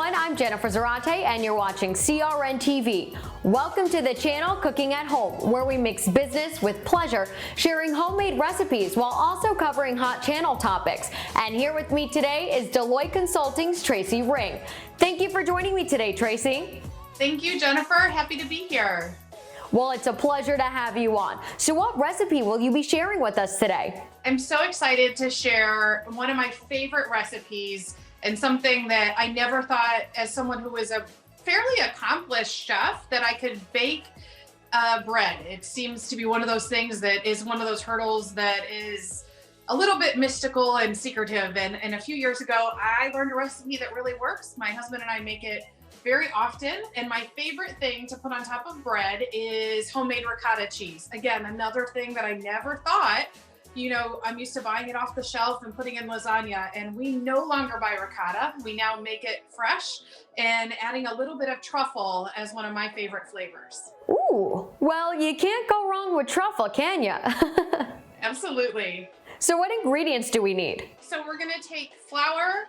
everyone, I'm Jennifer Zarate and you're watching CRN TV. Welcome to the channel Cooking at Home, where we mix business with pleasure, sharing homemade recipes while also covering hot channel topics. And here with me today is Deloitte Consulting's Tracy Ring. Thank you for joining me today, Tracy. Thank you, Jennifer. Happy to be here. Well, it's a pleasure to have you on. So what recipe will you be sharing with us today? I'm so excited to share one of my favorite recipes and something that I never thought, as someone who was a fairly accomplished chef, that I could bake bread. It seems to be one of those things that is one of those hurdles that is a little bit mystical and secretive. And a few years ago, I learned a recipe that really works. My husband and I make it very often. And my favorite thing to put on top of bread is homemade ricotta cheese. Again, another thing that I never thought. You know, I'm used to buying it off the shelf and putting in lasagna, and we no longer buy ricotta. We now make it fresh and adding a little bit of truffle as one of my favorite flavors. Ooh, well, you can't go wrong with truffle, can you? Absolutely. So what ingredients do we need? So we're gonna take flour,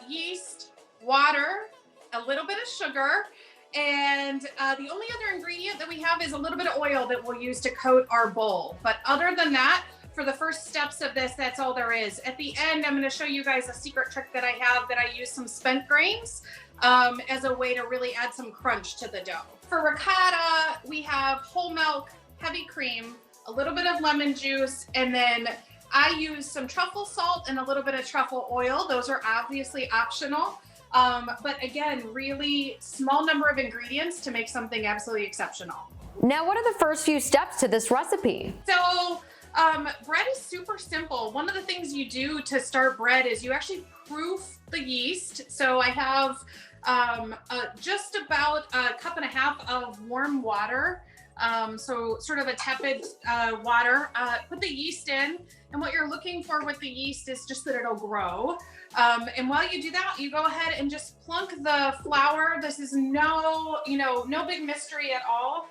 yeast, water, a little bit of sugar, and the only other ingredient that we have is a little bit of oil that we'll use to coat our bowl. But other than that, for the first steps of this, that's all there is. At the end, I'm going to show you guys a secret trick that I have, that I use some spent grains as a way to really add some crunch to the dough. For ricotta, we have whole milk, heavy cream, a little bit of lemon juice, and then I use some truffle salt and a little bit of truffle oil. Those are obviously optional. But again, really small number of ingredients to make something absolutely exceptional. Now, what are the first few steps to this recipe? So bread is super simple. One of the things you do to start bread is you actually proof the yeast. So I have just about a cup and a half of warm water. So sort of a tepid water. Put the yeast in, and what you're looking for with the yeast is just that it'll grow. And while you do that, you go ahead and just plunk the flour. This is no big mystery at all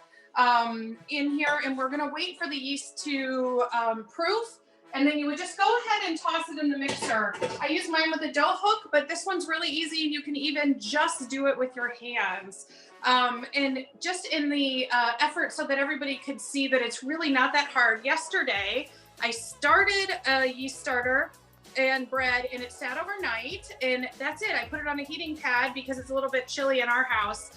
in here. And we're gonna wait for the yeast to proof. And then you would just go ahead and toss it in the mixer. I use mine with a dough hook, but this one's really easy. And you can even just do it with your hands. And just in the effort so that everybody could see that it's really not that hard. Yesterday, I started a yeast starter and bread, and it sat overnight, and that's it. I put it on a heating pad because it's a little bit chilly in our house,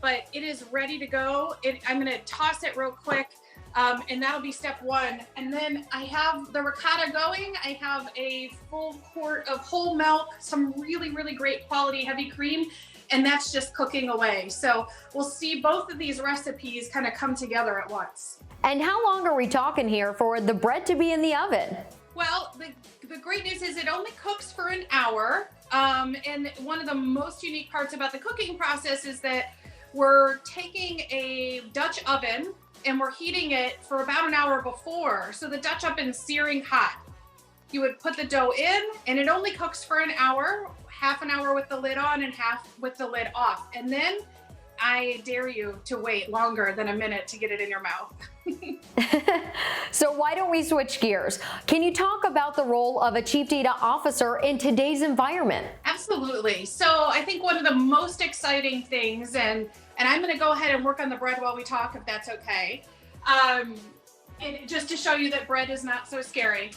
but it is ready to go. I'm gonna toss it real quick, and that'll be step one. And then I have the ricotta going. I have a full quart of whole milk, some really, really great quality heavy cream, and that's just cooking away. So we'll see both of these recipes kind of come together at once. And how long are we talking here for the bread to be in the oven? Well, the great news is it only cooks for an hour. And one of the most unique parts about the cooking process is that we're taking a Dutch oven and we're heating it for about an hour before. So the Dutch oven's searing hot. You would put the dough in, and it only cooks for an hour, half an hour with the lid on and half with the lid off. And then I dare you to wait longer than a minute to get it in your mouth. So why don't we switch gears? Can you talk about the role of a chief data officer in today's environment? Absolutely. So I think one of the most exciting things, and I'm going to go ahead and work on the bread while we talk, if that's okay. And just to show you that bread is not so scary.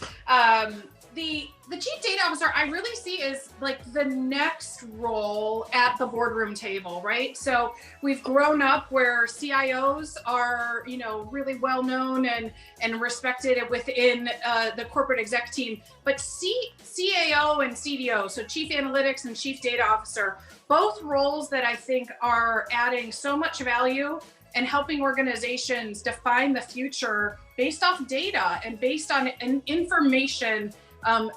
The chief data officer I really see is like the next role at the boardroom table, right? So we've grown up where CIOs are, really well known and respected within the corporate exec team, but CAO and CDO, so chief analytics and chief data officer, both roles that I think are adding so much value and helping organizations define the future based off data and based on information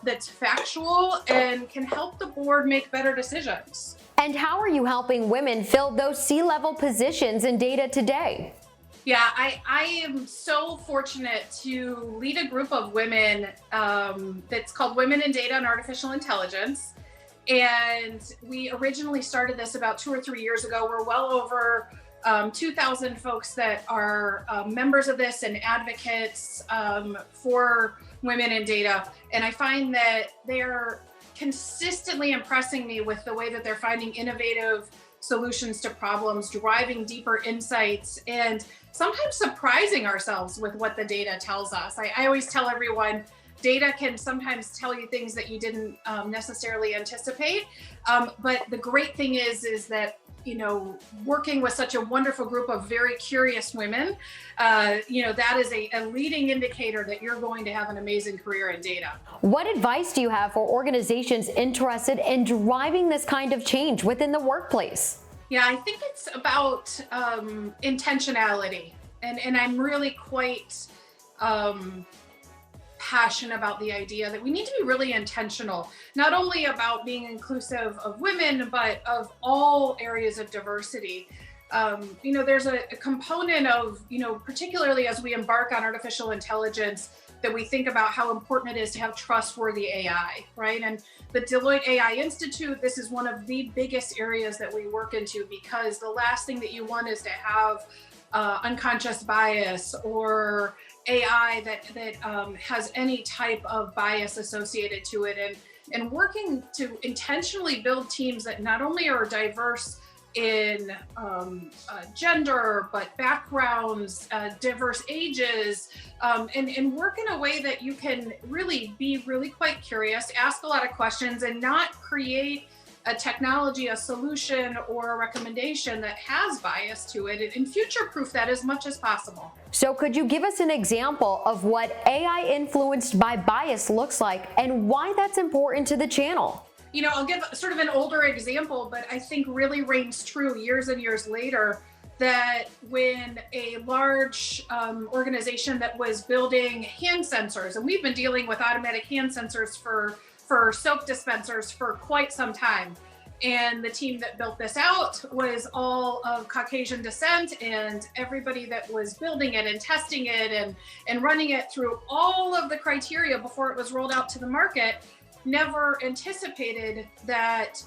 that's factual and can help the board make better decisions. And how are you helping women fill those C-level positions in data today? Yeah, I am so fortunate to lead a group of women that's called Women in Data and Artificial Intelligence. And we originally started this about 2 or 3 years ago. We're well over 2,000 folks that are members of this and advocates for women in data. And I find that they're consistently impressing me with the way that they're finding innovative solutions to problems, driving deeper insights, and sometimes surprising ourselves with what the data tells us. I always tell everyone, data can sometimes tell you things that you didn't necessarily anticipate. But the great thing is that, you know, working with such a wonderful group of very curious women, you know, that is a leading indicator that you're going to have an amazing career in data. What advice do you have for organizations interested in driving this kind of change within the workplace? Yeah, I think it's about intentionality. And I'm really quite passionate about the idea that we need to be really intentional, not only about being inclusive of women, but of all areas of diversity. You know, there's a component of, you know, particularly as we embark on artificial intelligence, that we think about how important it is to have trustworthy AI, right? And the Deloitte AI Institute, this is one of the biggest areas that we work into, because the last thing that you want is to have unconscious bias or AI that has any type of bias associated to it, and working to intentionally build teams that not only are diverse in gender, but backgrounds, diverse ages, and work in a way that you can really be really quite curious, ask a lot of questions, and not create a technology, a solution, or a recommendation that has bias to it, and future-proof that as much as possible. So could you give us an example of what AI influenced by bias looks like and why that's important to the channel? You know, I'll give sort of an older example, but I think really reigns true years and years later, that when a large organization that was building hand sensors, and we've been dealing with automatic hand sensors for soap dispensers for quite some time. And the team that built this out was all of Caucasian descent, and everybody that was building it and testing it and running it through all of the criteria before it was rolled out to the market never anticipated that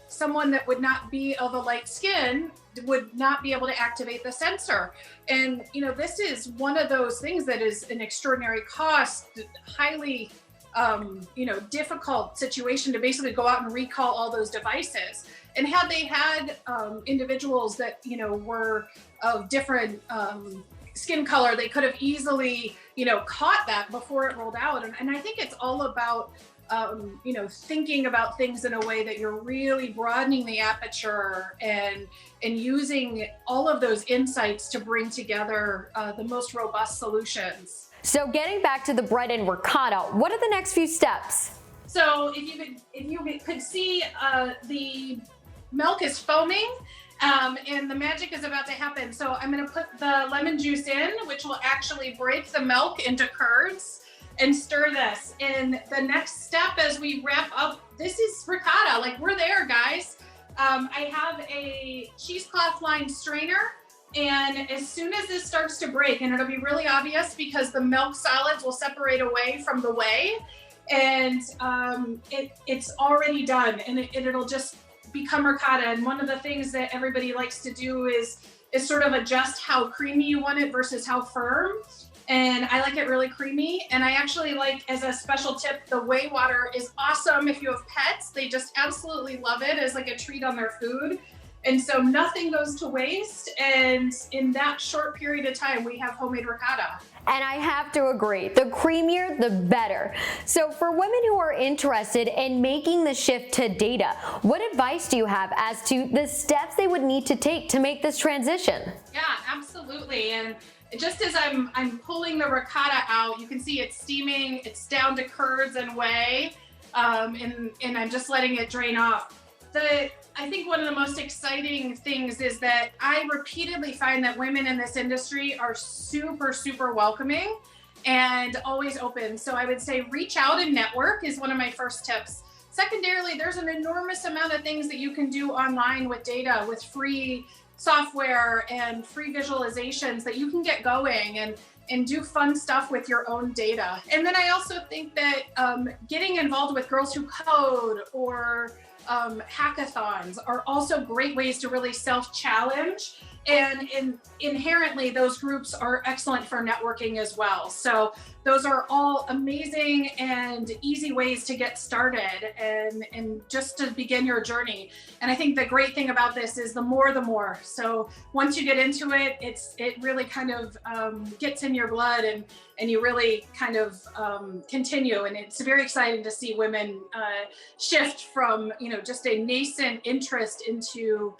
someone that would not be of a light skin would not be able to activate the sensor. And, you know, this is one of those things that is an extraordinary cost, highly you know, difficult situation to basically go out and recall all those devices. And had they had individuals that, you know, were of different skin color, they could have easily, you know, caught that before it rolled out. And I think it's all about, you know, thinking about things in a way that you're really broadening the aperture and using all of those insights to bring together the most robust solutions. So getting back to the bread and ricotta, what are the next few steps? So if you could see, the milk is foaming, and the magic is about to happen. So I'm going to put the lemon juice in, which will actually break the milk into curds, and stir this. And the next step as we wrap up, this is ricotta. Like, we're there, guys. I have a cheesecloth lined strainer. And as soon as this starts to break, and it'll be really obvious because the milk solids will separate away from the whey, and it's already done, and it'll just become ricotta. And one of the things that everybody likes to do is sort of adjust how creamy you want it versus how firm. And I like it really creamy. And I actually like, as a special tip, the whey water is awesome if you have pets. They just absolutely love it as like a treat on their food. And so nothing goes to waste, and in that short period of time, we have homemade ricotta. And I have to agree, the creamier, the better. So for women who are interested in making the shift to data, what advice do you have as to the steps they would need to take to make this transition? Yeah, absolutely. And just as I'm pulling the ricotta out, you can see it's steaming, it's down to curds and whey, and I'm just letting it drain off. I think one of the most exciting things is that I repeatedly find that women in this industry are super, super welcoming and always open. So I would say reach out and network is one of my first tips. Secondarily, there's an enormous amount of things that you can do online with data, with free software and free visualizations that you can get going and do fun stuff with your own data. And then I also think that getting involved with Girls Who Code or hackathons are also great ways to really self-challenge. And inherently, those groups are excellent for networking as well. So those are all amazing and easy ways to get started and just to begin your journey. And I think the great thing about this is the more. So once you get into it, it really kind of gets in your blood and you really kind of continue. And it's very exciting to see women shift from, just a nascent interest into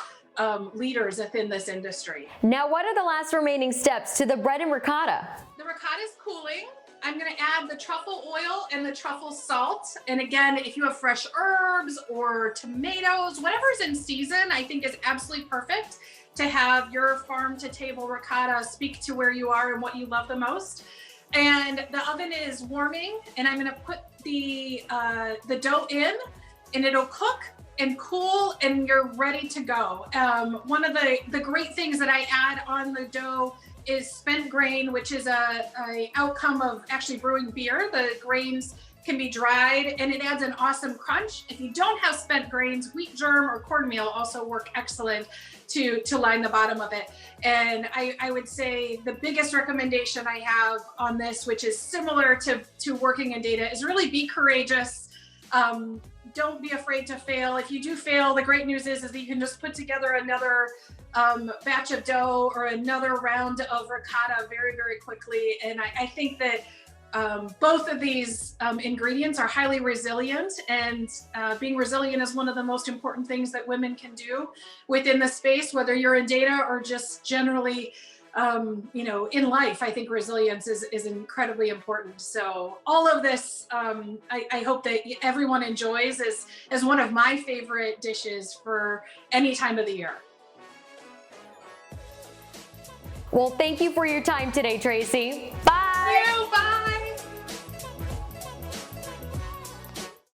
leaders within this industry. Now, what are the last remaining steps to the bread and ricotta? The ricotta is cooling. I'm going to add the truffle oil and the truffle salt. And again, if you have fresh herbs or tomatoes, whatever's in season, I think is absolutely perfect to have your farm to table ricotta speak to where you are and what you love the most. And the oven is warming, and I'm going to put the dough in, and it'll cook and cool, and you're ready to go. One of the great things that I add on the dough is spent grain, which is a outcome of actually brewing beer. The grains can be dried, and it adds an awesome crunch. If you don't have spent grains, wheat germ or cornmeal also work excellent to line the bottom of it. And I would say the biggest recommendation I have on this, which is similar to working in data, is really be courageous. Don't be afraid to fail. If you do fail, the great news is that you can just put together another batch of dough or another round of ricotta very, very quickly. And I think that both of these ingredients are highly resilient, and being resilient is one of the most important things that women can do within the space, whether you're in data or just generally in life. I think resilience is incredibly important. So all of this, I hope that everyone enjoys as one of my favorite dishes for any time of the year. Well, thank you for your time today, Tracy. Bye. Thank you. Bye.